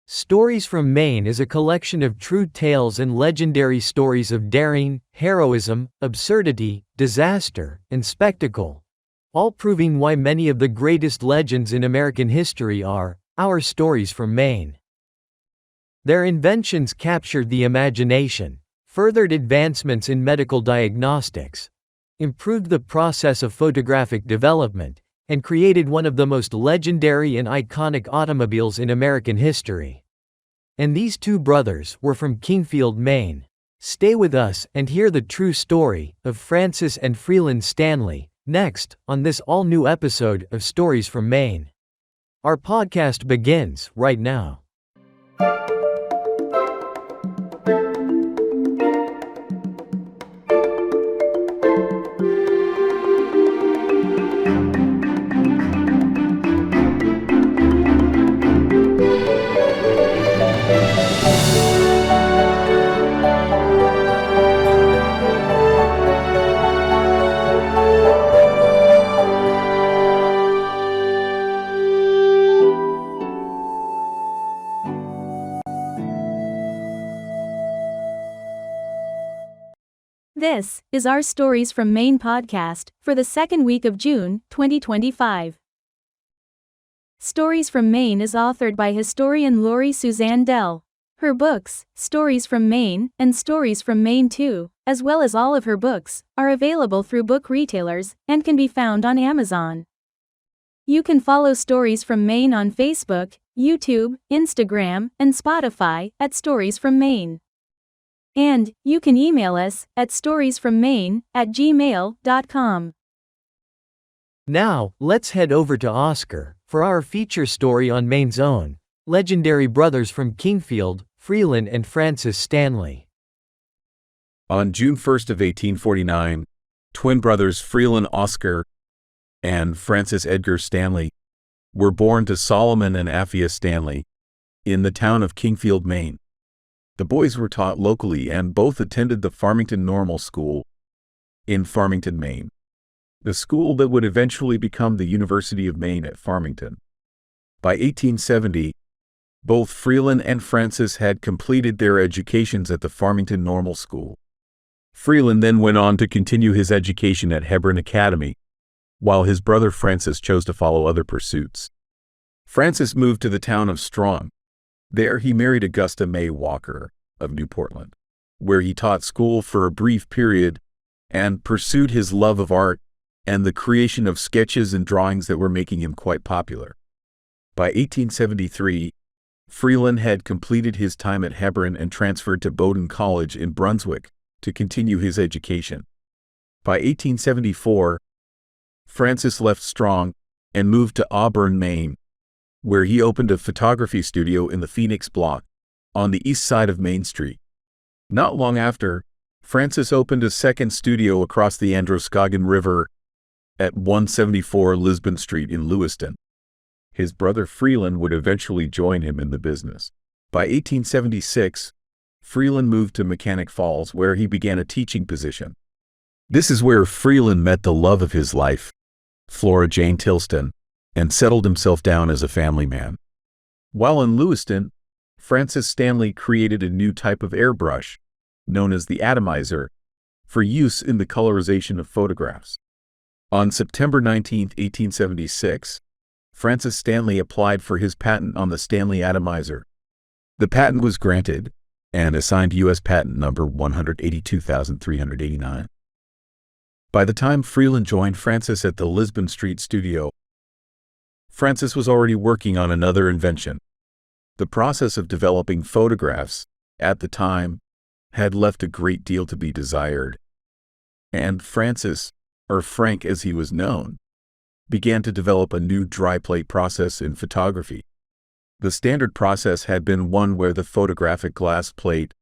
Stories from Maine is a collection of true tales and legendary stories of daring, heroism, absurdity, disaster, and spectacle, all proving why many of the greatest legends in American history are our stories from Maine. Their inventions captured the imagination, furthered advancements in medical diagnostics, improved the process of photographic development, and created one of the most legendary and iconic automobiles in American history. And these two brothers were from Kingfield, Maine. Stay with us and hear the true story of Francis and Freelan Stanley, next, on this all-new episode of Stories from Maine. Our podcast begins right now. This is our Stories from Maine podcast for the second week of June, 2025. Stories from Maine is authored by historian Lori Suzanne Dell. Her books, Stories from Maine and Stories from Maine 2, as well as all of her books, are available through book retailers and can be found on Amazon. You can follow Stories from Maine on Facebook, YouTube, Instagram, and Spotify at Stories from Maine. And you can email us at storiesfrommaine@gmail.com. Now, let's head over to Oscar for our feature story on Maine's own legendary brothers from Kingfield, Freelan and Francis Stanley. On June 1st of 1849, twin brothers Freelan Oscar and Francis Edgar Stanley were born to Solomon and Aphia Stanley in the town of Kingfield, Maine. The boys were taught locally and both attended the Farmington Normal School in Farmington, Maine, the school that would eventually become the University of Maine at Farmington. By 1870, both Freelan and Francis had completed their educations at the Farmington Normal School. Freelan then went on to continue his education at Hebron Academy, while his brother Francis chose to follow other pursuits. Francis moved to the town of Strong. There he married Augusta May Walker of New Portland, where he taught school for a brief period and pursued his love of art and the creation of sketches and drawings that were making him quite popular. By 1873, Freelan had completed his time at Hebron and transferred to Bowdoin College in Brunswick to continue his education. By 1874, Francis left Strong and moved to Auburn, Maine, where he opened a photography studio in the Phoenix Block on the east side of Main Street. Not long after, Francis opened a second studio across the Androscoggin River at 174 Lisbon Street in Lewiston. His brother Freelan would eventually join him in the business. By 1876, Freelan moved to Mechanic Falls, where he began a teaching position. This is where Freelan met the love of his life, Flora Jane Tilston, and settled himself down as a family man. While in Lewiston, Francis Stanley created a new type of airbrush, known as the atomizer, for use in the colorization of photographs. On September 19, 1876, Francis Stanley applied for his patent on the Stanley atomizer. The patent was granted and assigned U.S. Patent number 182,389. By the time Freelan joined Francis at the Lisbon Street studio, Francis was already working on another invention. The process of developing photographs, at the time, had left a great deal to be desired. And Francis, or Frank as he was known, began to develop a new dry plate process in photography. The standard process had been one where the photographic glass plate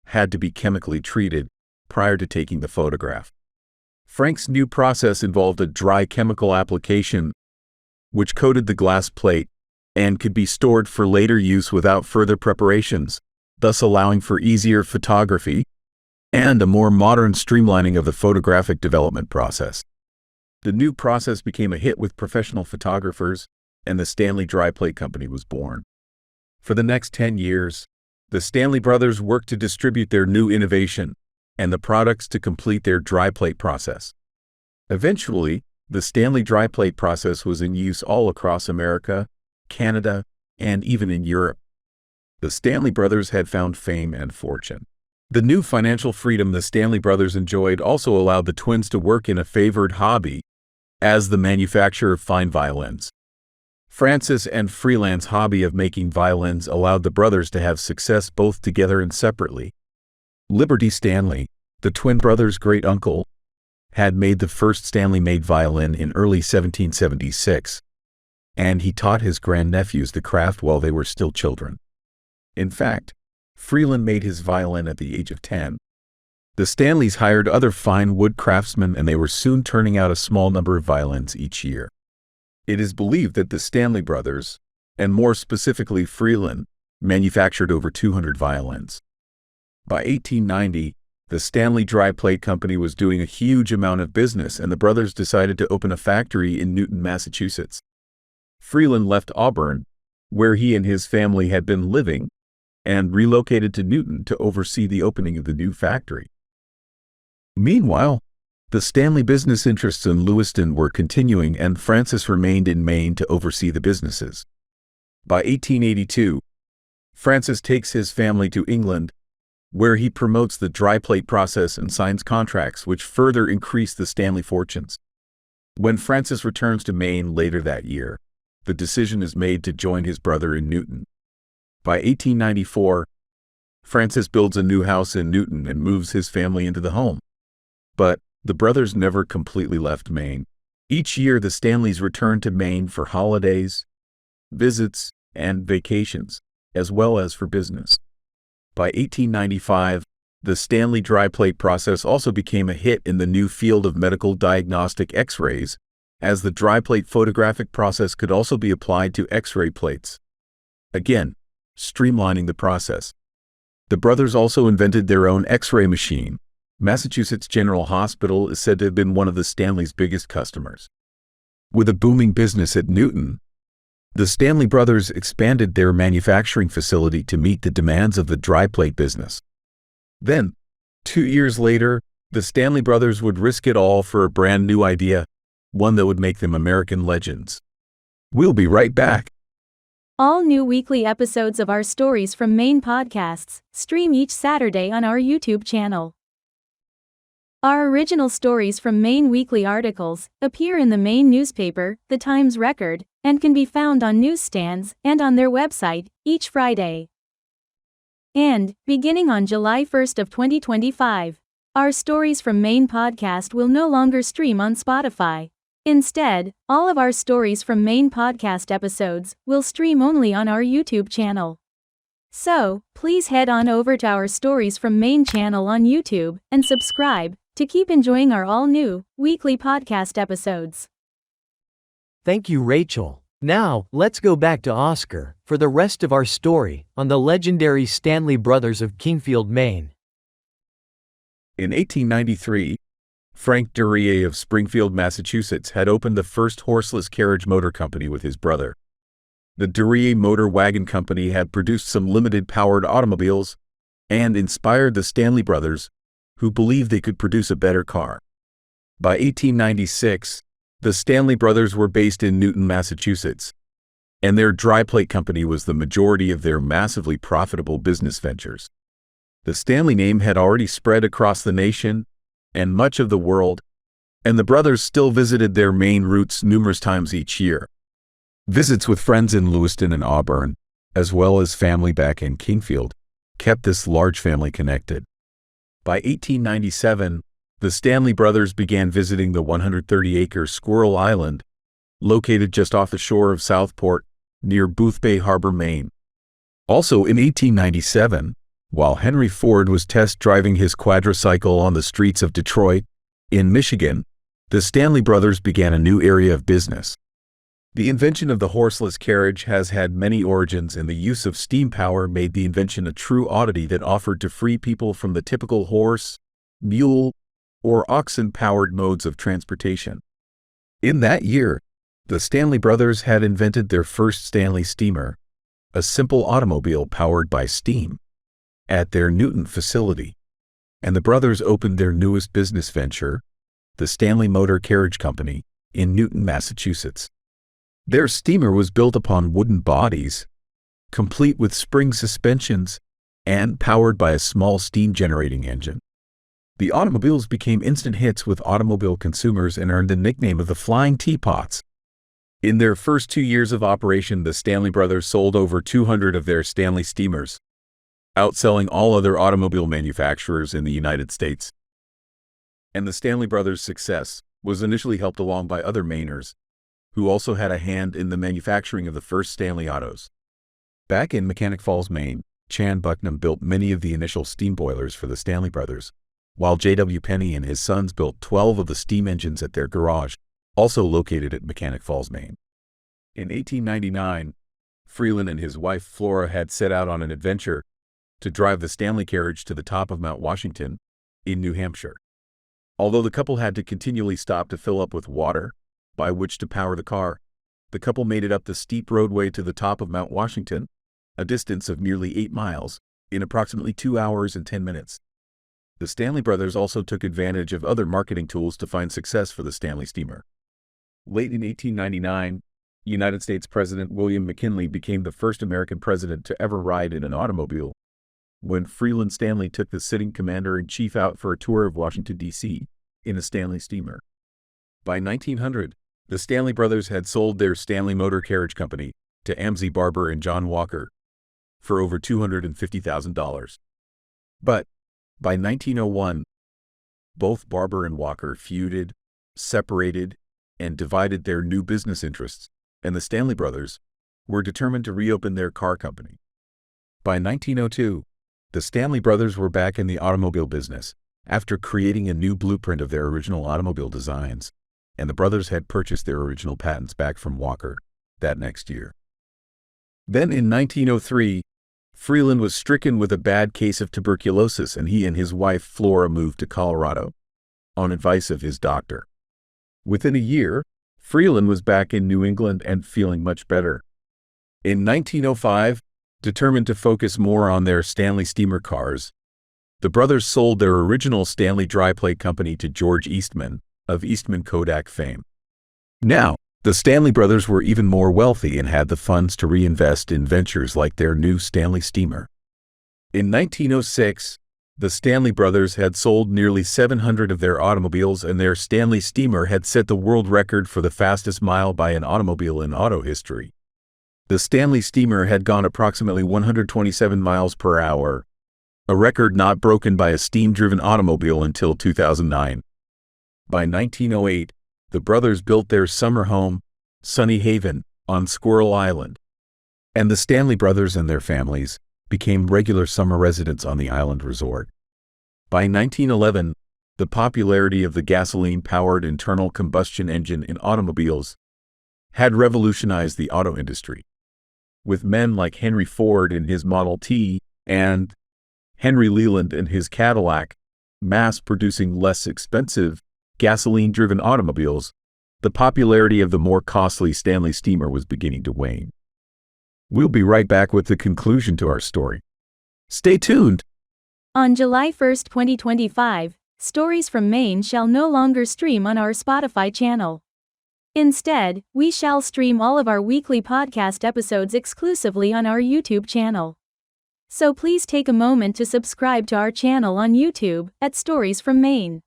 had to be chemically treated prior to taking the photograph. Frank's new process involved a dry chemical application which coated the glass plate and could be stored for later use without further preparations, thus allowing for easier photography and a more modern streamlining of the photographic development process. The new process became a hit with professional photographers, and the Stanley Dry Plate Company was born. For the next 10 years, the Stanley brothers worked to distribute their new innovation and the products to complete their dry plate process. Eventually, the Stanley dry plate process was in use all across America, Canada, and even in Europe. The Stanley brothers had found fame and fortune. The new financial freedom the Stanley brothers enjoyed also allowed the twins to work in a favored hobby as the manufacture of fine violins. Francis and Freelan's hobby of making violins allowed the brothers to have success both together and separately. Liberty Stanley, the twin brothers' great-uncle, had made the first Stanley-made violin in early 1776, and he taught his grandnephews the craft while they were still children. In fact, Freelan made his violin at the age of 10. The Stanleys hired other fine wood craftsmen, and they were soon turning out a small number of violins each year. It is believed that the Stanley brothers, and more specifically Freelan, manufactured over 200 violins. By 1890, the Stanley Dry Plate Company was doing a huge amount of business, and the brothers decided to open a factory in Newton, Massachusetts. Freelan left Auburn, where he and his family had been living, and relocated to Newton to oversee the opening of the new factory. Meanwhile, the Stanley business interests in Lewiston were continuing, and Francis remained in Maine to oversee the businesses. By 1882, Francis takes his family to England, where he promotes the dry plate process and signs contracts which further increase the Stanley fortunes. When Francis returns to Maine later that year, the decision is made to join his brother in Newton. By 1894, Francis builds a new house in Newton and moves his family into the home. But the brothers never completely left Maine. Each year, the Stanleys returned to Maine for holidays, visits, and vacations, as well as for business. By 1895, the Stanley dry plate process also became a hit in the new field of medical diagnostic X-rays, as the dry plate photographic process could also be applied to X-ray plates, again, streamlining the process. The brothers also invented their own X-ray machine. Massachusetts General Hospital is said to have been one of the Stanleys' biggest customers. With a booming business at Newton, the Stanley brothers expanded their manufacturing facility to meet the demands of the dry plate business. Then, 2 years later, the Stanley brothers would risk it all for a brand new idea, one that would make them American legends. We'll be right back. All new weekly episodes of our Stories from Maine podcasts stream each Saturday on our YouTube channel. Our original Stories from Maine weekly articles appear in the Maine newspaper, the Times Record, and can be found on newsstands and on their website each Friday. And, beginning on July 1st of 2025, our Stories from Maine podcast will no longer stream on Spotify. Instead, all of our Stories from Maine podcast episodes will stream only on our YouTube channel. So, please head on over to our Stories from Maine channel on YouTube and subscribe to keep enjoying our all-new, weekly podcast episodes. Thank you, Rachel. Now, let's go back to Oscar for the rest of our story on the legendary Stanley brothers of Kingfield, Maine. In 1893, Frank Duryea of Springfield, Massachusetts had opened the first horseless carriage motor company with his brother. The Duryea Motor Wagon Company had produced some limited-powered automobiles and inspired the Stanley brothers, who believed they could produce a better car. By 1896, the Stanley brothers were based in Newton, Massachusetts, and their dry plate company was the majority of their massively profitable business ventures. The Stanley name had already spread across the nation and much of the world, and the brothers still visited their Maine roots numerous times each year. Visits with friends in Lewiston and Auburn, as well as family back in Kingfield, kept this large family connected. By 1897, the Stanley brothers began visiting the 130-acre Squirrel Island, located just off the shore of Southport, near Boothbay Harbor, Maine. Also in 1897, while Henry Ford was test driving his quadricycle on the streets of Detroit, in Michigan, the Stanley brothers began a new area of business. The invention of the horseless carriage has had many origins, and the use of steam power made the invention a true oddity that offered to free people from the typical horse, mule, or oxen-powered modes of transportation. In that year, the Stanley brothers had invented their first Stanley steamer, a simple automobile powered by steam, at their Newton facility, and the brothers opened their newest business venture, the Stanley Motor Carriage Company, in Newton, Massachusetts. Their steamer was built upon wooden bodies, complete with spring suspensions, and powered by a small steam-generating engine. The automobiles became instant hits with automobile consumers and earned the nickname of the Flying Teapots. In their first 2 years of operation, the Stanley brothers sold over 200 of their Stanley steamers, outselling all other automobile manufacturers in the United States. And the Stanley brothers' success was initially helped along by other Mainers, who also had a hand in the manufacturing of the first Stanley autos. Back in Mechanic Falls, Maine, Chan Bucknam built many of the initial steam boilers for the Stanley brothers, while J.W. Penney and his sons built 12 of the steam engines at their garage, also located at Mechanic Falls, Maine. In 1899, Freelan and his wife Flora had set out on an adventure to drive the Stanley carriage to the top of Mount Washington in New Hampshire. Although the couple had to continually stop to fill up with water, by which to power the car, the couple made it up the steep roadway to the top of Mount Washington, a distance of nearly 8 miles, in approximately 2 hours and 10 minutes. The Stanley brothers also took advantage of other marketing tools to find success for the Stanley steamer. Late in 1899, United States President William McKinley became the first American president to ever ride in an automobile, when Freelan Stanley took the sitting commander-in-chief out for a tour of Washington, D.C. in a Stanley steamer. By 1900, the Stanley brothers had sold their Stanley Motor Carriage Company to Amzie Barber and John Walker for over $250,000. But by 1901, both Barber and Walker feuded, separated, and divided their new business interests, and the Stanley brothers were determined to reopen their car company. By 1902, the Stanley brothers were back in the automobile business after creating a new blueprint of their original automobile designs, and the brothers had purchased their original patents back from Walker that next year. Then in 1903, Freelan was stricken with a bad case of tuberculosis, and he and his wife Flora moved to Colorado on advice of his doctor. Within a year, Freelan was back in New England and feeling much better. In 1905, determined to focus more on their Stanley steamer cars, the brothers sold their original Stanley dry plate company to George Eastman of Eastman Kodak fame. Now, the Stanley brothers were even more wealthy and had the funds to reinvest in ventures like their new Stanley steamer. In 1906, the Stanley brothers had sold nearly 700 of their automobiles, and their Stanley steamer had set the world record for the fastest mile by an automobile in auto history. The Stanley steamer had gone approximately 127 miles per hour, a record not broken by a steam-driven automobile until 2009. By 1908, the brothers built their summer home, Sunny Haven, on Squirrel Island, and the Stanley brothers and their families became regular summer residents on the island resort. By 1911, the popularity of the gasoline-powered internal combustion engine in automobiles had revolutionized the auto industry, with men like Henry Ford in his Model T and Henry Leland in his Cadillac mass-producing less expensive, gasoline-driven automobiles. The popularity of the more costly Stanley steamer was beginning to wane. We'll be right back with the conclusion to our story. Stay tuned! On July 1, 2025, Stories from Maine shall no longer stream on our Spotify channel. Instead, we shall stream all of our weekly podcast episodes exclusively on our YouTube channel. So please take a moment to subscribe to our channel on YouTube at Stories from Maine.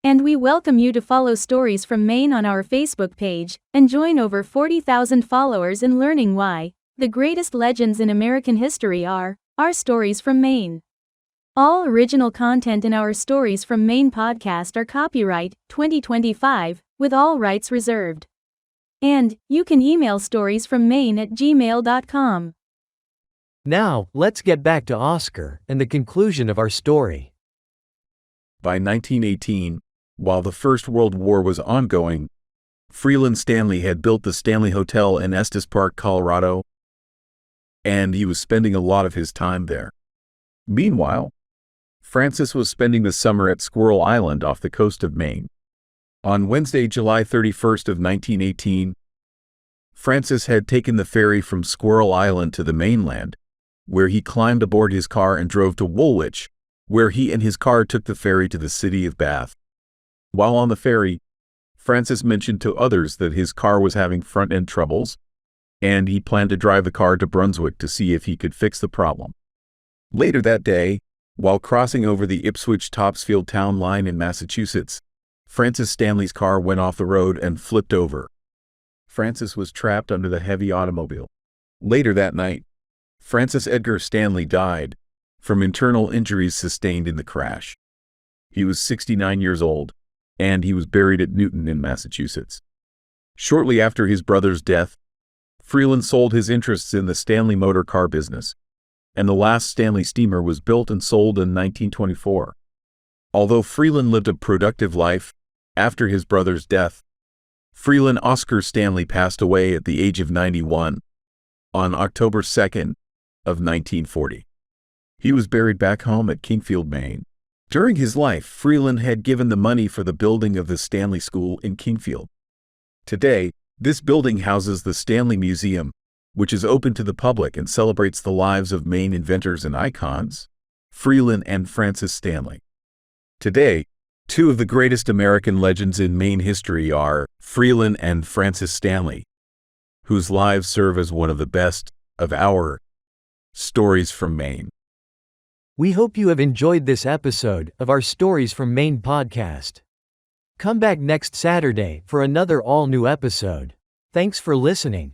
And we welcome you to follow Stories from Maine on our Facebook page and join over 40,000 followers in learning why the greatest legends in American history are our Stories from Maine. All original content in our Stories from Maine podcast are copyright 2025, with all rights reserved. And you can email storiesfrommaine@gmail.com. Now, let's get back to Oscar and the conclusion of our story. By 1918, while the First World War was ongoing, Freelan Stanley had built the Stanley Hotel in Estes Park, Colorado, and he was spending a lot of his time there. Meanwhile, Francis was spending the summer at Squirrel Island off the coast of Maine. On Wednesday, July 31st of 1918, Francis had taken the ferry from Squirrel Island to the mainland, where he climbed aboard his car and drove to Woolwich, where he and his car took the ferry to the city of Bath. While on the ferry, Francis mentioned to others that his car was having front-end troubles, and he planned to drive the car to Brunswick to see if he could fix the problem. Later that day, while crossing over the Ipswich-Topsfield town line in Massachusetts, Francis Stanley's car went off the road and flipped over. Francis was trapped under the heavy automobile. Later that night, Francis Edgar Stanley died from internal injuries sustained in the crash. He was 69 years old, and he was buried at Newton in Massachusetts. Shortly after his brother's death, Freelan sold his interests in the Stanley motor car business, and the last Stanley steamer was built and sold in 1924. Although Freelan lived a productive life after his brother's death, Freelan Oscar Stanley passed away at the age of 91 on October 2nd of 1940. He was buried back home at Kingfield, Maine. During his life, Freelan had given the money for the building of the Stanley School in Kingfield. Today, this building houses the Stanley Museum, which is open to the public and celebrates the lives of Maine inventors and icons, Freelan and Francis Stanley. Today, two of the greatest American legends in Maine history are Freelan and Francis Stanley, whose lives serve as one of the best of our Stories from Maine. We hope you have enjoyed this episode of our Stories from Maine podcast. Come back next Saturday for another all-new episode. Thanks for listening.